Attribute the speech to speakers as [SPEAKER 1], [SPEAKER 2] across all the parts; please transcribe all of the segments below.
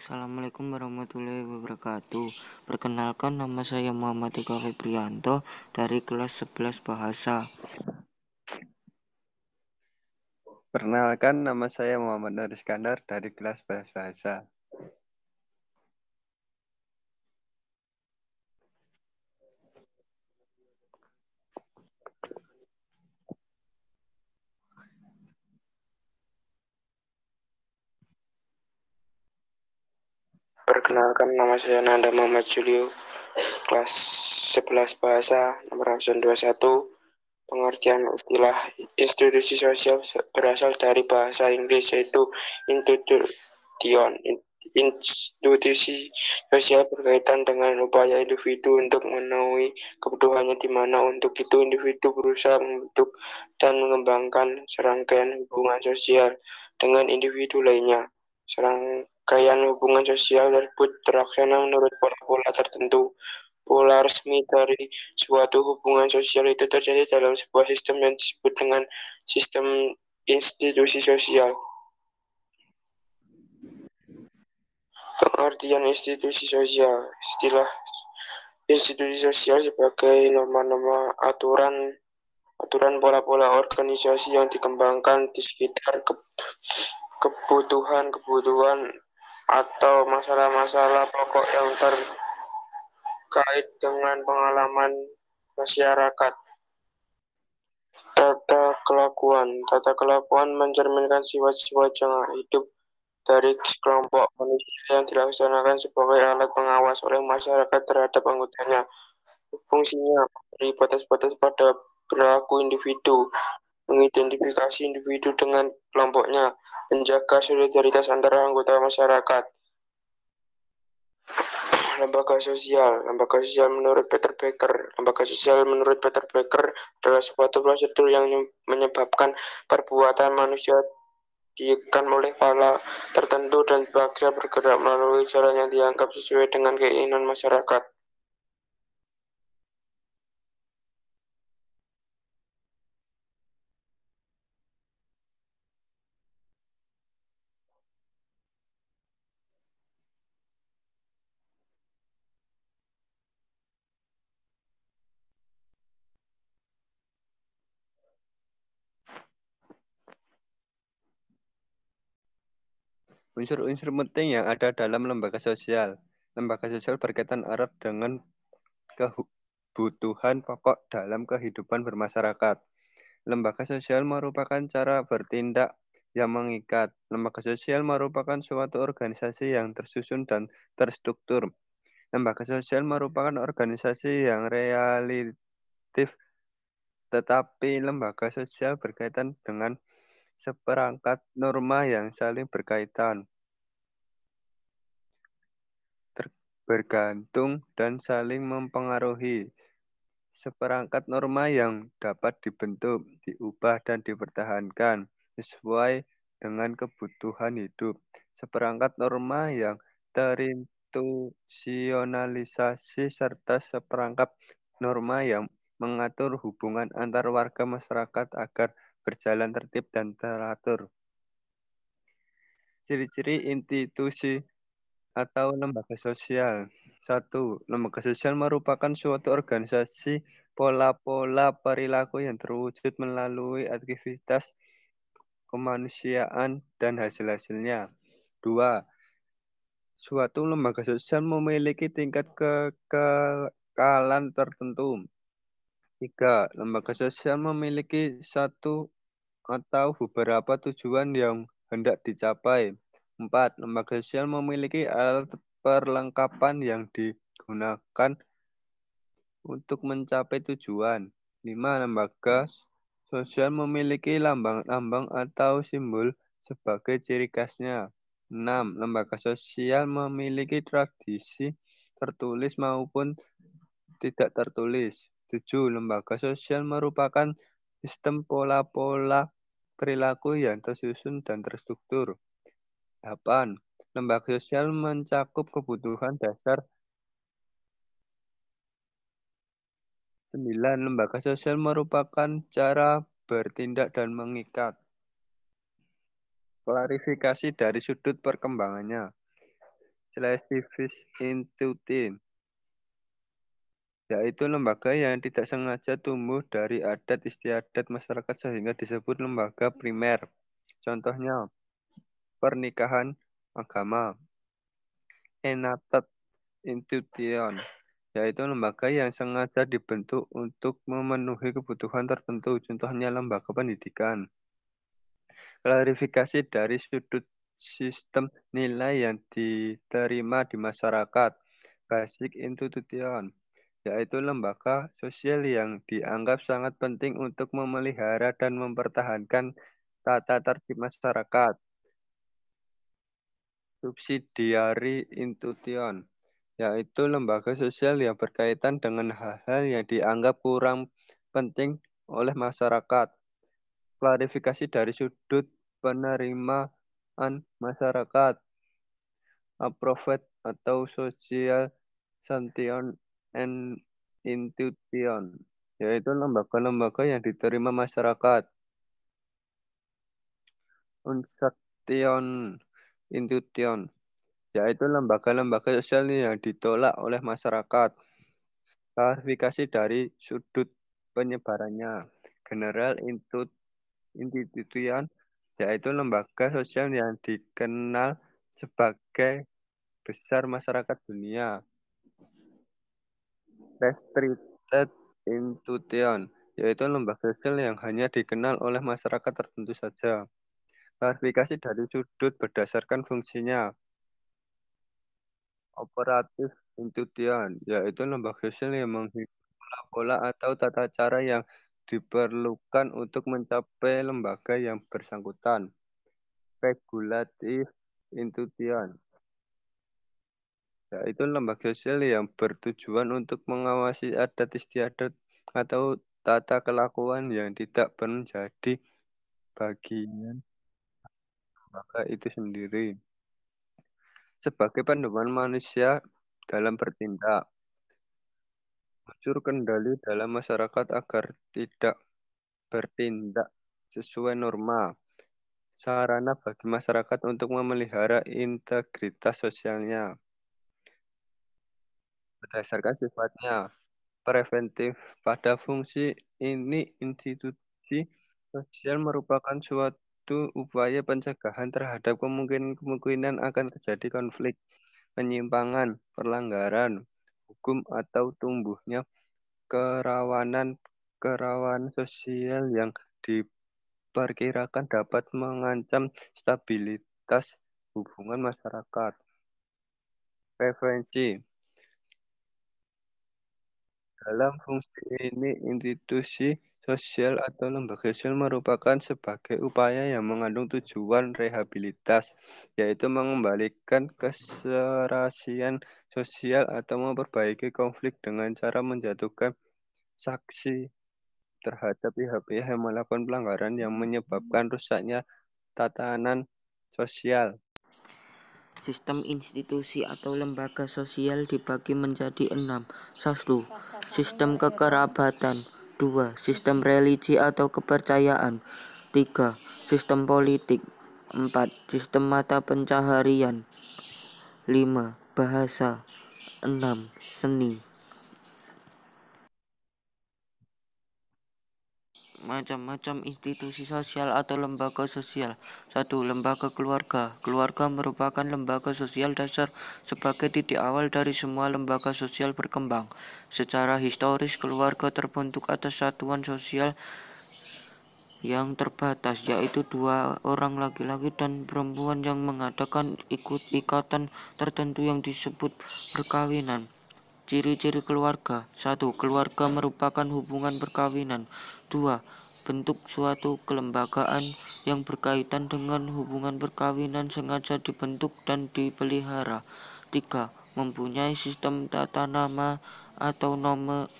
[SPEAKER 1] Assalamualaikum warahmatullahi wabarakatuh. Perkenalkan, nama saya Muhammad Eka Febrianto dari kelas 11 Bahasa.
[SPEAKER 2] Perkenalkan, nama saya Muhammad Nur Iskandar dari kelas Bahasa.
[SPEAKER 3] Perkenalkan, nama saya Nanda Muhammad Julio, kelas 11 Bahasa, nomor absen 21. Pengertian istilah institusi sosial berasal dari bahasa Inggris, yaitu institution. Institusi sosial berkaitan dengan upaya individu untuk memenuhi kebutuhannya, di mana untuk itu individu berusaha membentuk dan mengembangkan serangkaian hubungan sosial dengan individu lainnya. Serangkaian hubungan sosial tersebut terlaksana menurut pola-pola tertentu. Pola resmi dari suatu hubungan sosial itu terjadi dalam sebuah sistem yang disebut dengan sistem institusi sosial. Pengertian institusi sosial: istilah institusi sosial sebagai norma-norma, aturan pola-pola organisasi yang dikembangkan di sekitar kebutuhan atau masalah-masalah pokok yang terkait dengan pengalaman masyarakat. Tata kelakuan mencerminkan sifat-sifat yang hidup dari kelompok manusia yang dilaksanakan sebagai alat pengawas oleh masyarakat terhadap anggotanya. Fungsinya memberi batas-batas pada perilaku individu, mengidentifikasi individu dengan kelompoknya, menjaga solidaritas antara anggota masyarakat. Lembaga sosial menurut Peter Becker adalah suatu prosedur yang menyebabkan perbuatan manusia dilakukan oleh pola tertentu dan dipaksa bergerak melalui jalan yang dianggap sesuai dengan keinginan masyarakat.
[SPEAKER 2] Unsur-unsur penting yang ada dalam lembaga sosial. Lembaga sosial berkaitan erat dengan kebutuhan pokok dalam kehidupan bermasyarakat. Lembaga sosial merupakan cara bertindak yang mengikat. Lembaga sosial merupakan suatu organisasi yang tersusun dan terstruktur. Lembaga sosial merupakan organisasi yang relatif, tetapi lembaga sosial berkaitan dengan seperangkat norma yang saling berkaitan, bergantung, dan saling mempengaruhi. Seperangkat norma yang dapat dibentuk, diubah, dan dipertahankan sesuai dengan kebutuhan hidup. Seperangkat norma yang terinstitusionalisasi serta seperangkat norma yang mengatur hubungan antar warga masyarakat agar berjalan tertib dan teratur. Ciri-ciri institusi atau lembaga sosial. 1. Lembaga sosial merupakan suatu organisasi pola-pola perilaku yang terwujud melalui aktivitas kemanusiaan dan hasil-hasilnya. 2. Suatu lembaga sosial memiliki tingkat kekekalan tertentu. 3. Lembaga sosial memiliki satu atau beberapa tujuan yang hendak dicapai. 4. Lembaga sosial memiliki alat perlengkapan yang digunakan untuk mencapai tujuan. 5. Lembaga sosial memiliki lambang-lambang atau simbol sebagai ciri khasnya. 6. Lembaga sosial memiliki tradisi tertulis maupun tidak tertulis. 7. Lembaga sosial merupakan sistem pola-pola perilaku yang tersusun dan terstruktur. 8. Lembaga sosial mencakup kebutuhan dasar. 9. Lembaga sosial merupakan cara bertindak dan mengikat. Klarifikasi dari sudut perkembangannya. civis institutin, yaitu lembaga yang tidak sengaja tumbuh dari adat istiadat masyarakat sehingga disebut lembaga primer. Contohnya, pernikahan agama. Enacted institution, yaitu lembaga yang sengaja dibentuk untuk memenuhi kebutuhan tertentu, contohnya lembaga pendidikan. Klarifikasi dari sudut sistem nilai yang diterima di masyarakat. Basic institution, yaitu lembaga sosial yang dianggap sangat penting untuk memelihara dan mempertahankan tata tertib masyarakat. Subsidiary institution, yaitu lembaga sosial yang berkaitan dengan hal-hal yang dianggap kurang penting oleh masyarakat. Klarifikasi dari sudut penerimaan masyarakat. Approved atau social sanction and institution, yaitu lembaga-lembaga yang diterima masyarakat. Unsanctioned institution, yaitu lembaga-lembaga sosial yang ditolak oleh masyarakat. Klarifikasi dari sudut penyebarannya. General institution, yaitu lembaga sosial yang dikenal sebagai besar masyarakat dunia. Restricted institution, yaitu lembaga sosial yang hanya dikenal oleh masyarakat tertentu saja. Klarifikasi dari sudut berdasarkan fungsinya. Operatif institution, yaitu lembaga sosial yang mengikuti pola-pola atau tata cara yang diperlukan untuk mencapai lembaga yang bersangkutan. Regulatif institution, yaitu lembaga sosial yang bertujuan untuk mengawasi adat istiadat atau tata kelakuan yang tidak menjadi bagian lembaga itu sendiri. Sebagai panduan manusia dalam bertindak, unsur kendali dalam masyarakat agar tidak bertindak sesuai norma, sarana bagi masyarakat untuk memelihara integritas sosialnya. Berdasarkan sifatnya preventif, pada fungsi ini institusi sosial merupakan suatu upaya pencegahan terhadap kemungkinan akan terjadi konflik, penyimpangan, pelanggaran hukum atau tumbuhnya kerawanan sosial yang diperkirakan dapat mengancam stabilitas hubungan masyarakat. Prevensi. Dalam fungsi ini, institusi sosial atau lembaga sosial merupakan sebagai upaya yang mengandung tujuan rehabilitas, yaitu mengembalikan keserasian sosial atau memperbaiki konflik dengan cara menjatuhkan sanksi terhadap pihak-pihak yang melakukan pelanggaran yang menyebabkan rusaknya tatanan sosial.
[SPEAKER 1] Sistem institusi atau lembaga sosial dibagi menjadi 6. 1. Sistem kekerabatan. 2. Sistem religi atau kepercayaan. 3. Sistem politik. 4. Sistem mata pencaharian. 5. Bahasa. 6. Seni. Macam-macam institusi sosial atau lembaga sosial. 1. Lembaga keluarga. Keluarga merupakan lembaga sosial dasar sebagai titik awal dari semua lembaga sosial berkembang. Secara historis, keluarga terbentuk atas satuan sosial yang terbatas, yaitu 2 orang laki-laki dan perempuan yang mengadakan ikatan tertentu yang disebut perkawinan. Ciri-ciri keluarga. 1. Keluarga merupakan hubungan perkawinan. 2. Bentuk suatu kelembagaan yang berkaitan dengan hubungan perkawinan sengaja dibentuk dan dipelihara. 3. Mempunyai sistem tata nama atau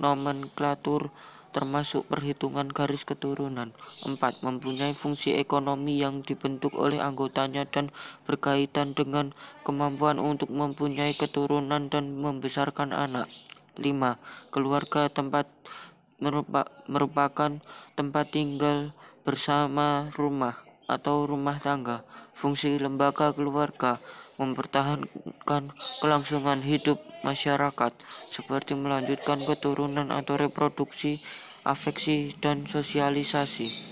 [SPEAKER 1] nomenklatur termasuk perhitungan garis keturunan. 4. Mempunyai fungsi ekonomi yang dibentuk oleh anggotanya dan berkaitan dengan kemampuan untuk mempunyai keturunan dan membesarkan anak. 5. Keluarga tempat merupakan tempat tinggal bersama rumah atau rumah tangga. Fungsi lembaga keluarga. mempertahankan kelangsungan hidup masyarakat, seperti melanjutkan keturunan atau reproduksi, afeksi, dan sosialisasi.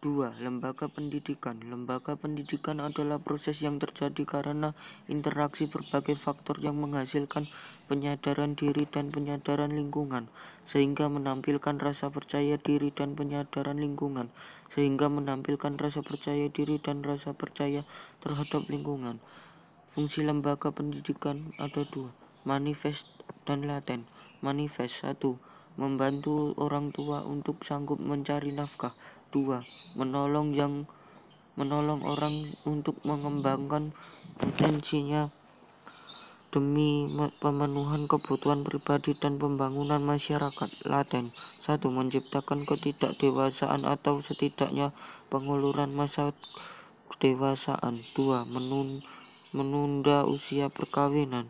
[SPEAKER 1] 2. Lembaga pendidikan. Lembaga pendidikan adalah proses yang terjadi karena interaksi berbagai faktor yang menghasilkan penyadaran diri dan penyadaran lingkungan, sehingga menampilkan rasa percaya diri dan penyadaran lingkungan, sehingga menampilkan rasa percaya diri dan rasa percaya terhadap lingkungan. Fungsi lembaga pendidikan ada 2, manifest dan laten. Manifest 1. Membantu orang tua untuk sanggup mencari nafkah. 2. Menolong orang untuk mengembangkan potensinya demi pemenuhan kebutuhan pribadi dan pembangunan masyarakat. Laten 1. Menciptakan ketidakdewasaan atau setidaknya penguluran masa kedewasaan. 2. Menunda usia perkawinan.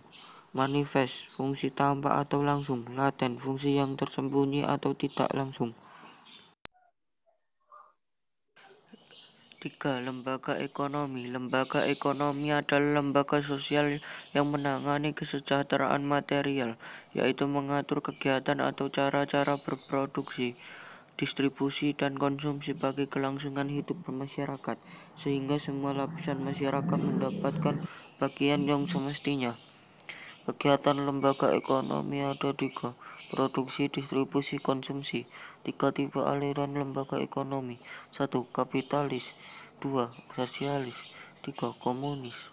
[SPEAKER 1] Manifest, fungsi tampak atau langsung. Laten, fungsi yang tersembunyi atau tidak langsung. 3. Lembaga ekonomi. Lembaga ekonomi adalah lembaga sosial yang menangani kesejahteraan material, yaitu mengatur kegiatan atau cara-cara berproduksi, distribusi, dan konsumsi bagi kelangsungan hidup bermasyarakat, sehingga semua lapisan masyarakat mendapatkan bagian yang semestinya. Kegiatan lembaga ekonomi ada 3, produksi, distribusi, konsumsi. 3 tipe aliran lembaga ekonomi. 1. Kapitalis. 2. Sosialis. 3. Komunis.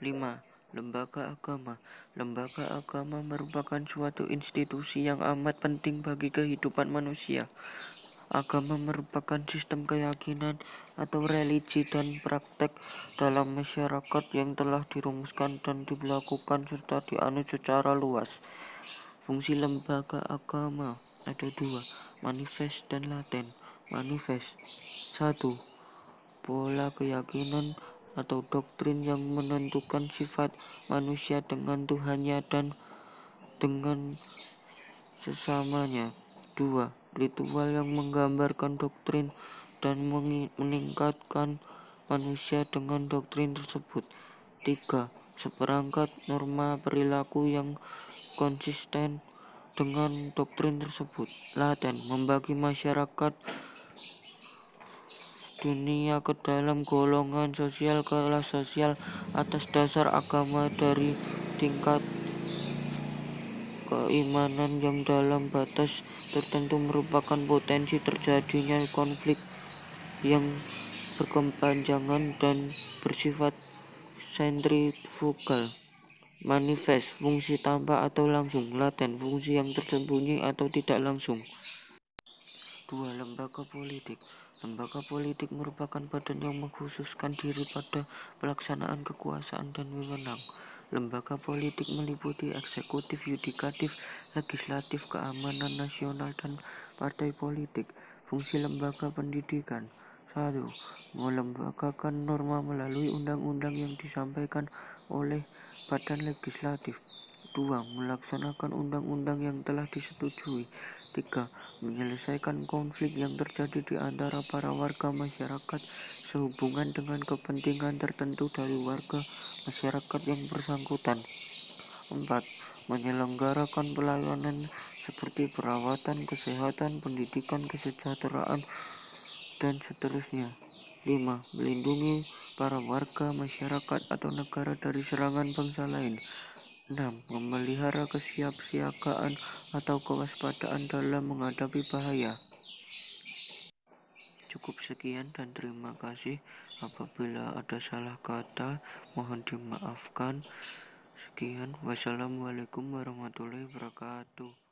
[SPEAKER 1] 5. Lembaga agama. Lembaga agama merupakan suatu institusi yang amat penting bagi kehidupan manusia. Agama merupakan sistem keyakinan atau religi dan praktek dalam masyarakat yang telah dirumuskan dan dilakukan serta dianut secara luas. Fungsi lembaga agama ada 2, manifest dan laten. Manifest 1. Pola keyakinan atau doktrin yang menentukan sifat manusia dengan Tuhannya dan dengan sesamanya. 2. Ritual yang menggambarkan doktrin dan meningkatkan manusia dengan doktrin tersebut. 3. Seperangkat norma perilaku yang konsisten dengan doktrin tersebut. Laten, membagi masyarakat dunia ke dalam golongan sosial, kelas sosial atas dasar agama dari tingkat keimanan yang dalam batas tertentu merupakan potensi terjadinya konflik yang berkepanjangan dan bersifat sentrifugal. Manifest, fungsi tampak atau langsung. Laten, fungsi yang tersembunyi atau tidak langsung. 2. Lembaga politik. Lembaga politik merupakan badan yang mengkhususkan diri pada pelaksanaan kekuasaan dan wewenang. Lembaga politik meliputi eksekutif, yudikatif, legislatif, keamanan nasional, dan partai politik. Fungsi lembaga pendidikan 1. Melembagakan norma melalui undang-undang yang disampaikan oleh badan legislatif. 2. Melaksanakan undang-undang yang telah disetujui. 3. Menyelesaikan konflik yang terjadi di antara para warga masyarakat sehubungan dengan kepentingan tertentu dari warga masyarakat yang bersangkutan. 4. Menyelenggarakan pelayanan seperti perawatan, kesehatan, pendidikan, kesejahteraan, dan seterusnya. 5. Melindungi para warga masyarakat atau negara dari serangan bangsa lain. 6. Memelihara kesiapsiagaan atau kewaspadaan dalam menghadapi bahaya. Cukup sekian dan terima kasih. Apabila ada salah kata, mohon dimaafkan. Sekian, wassalamualaikum warahmatullahi wabarakatuh.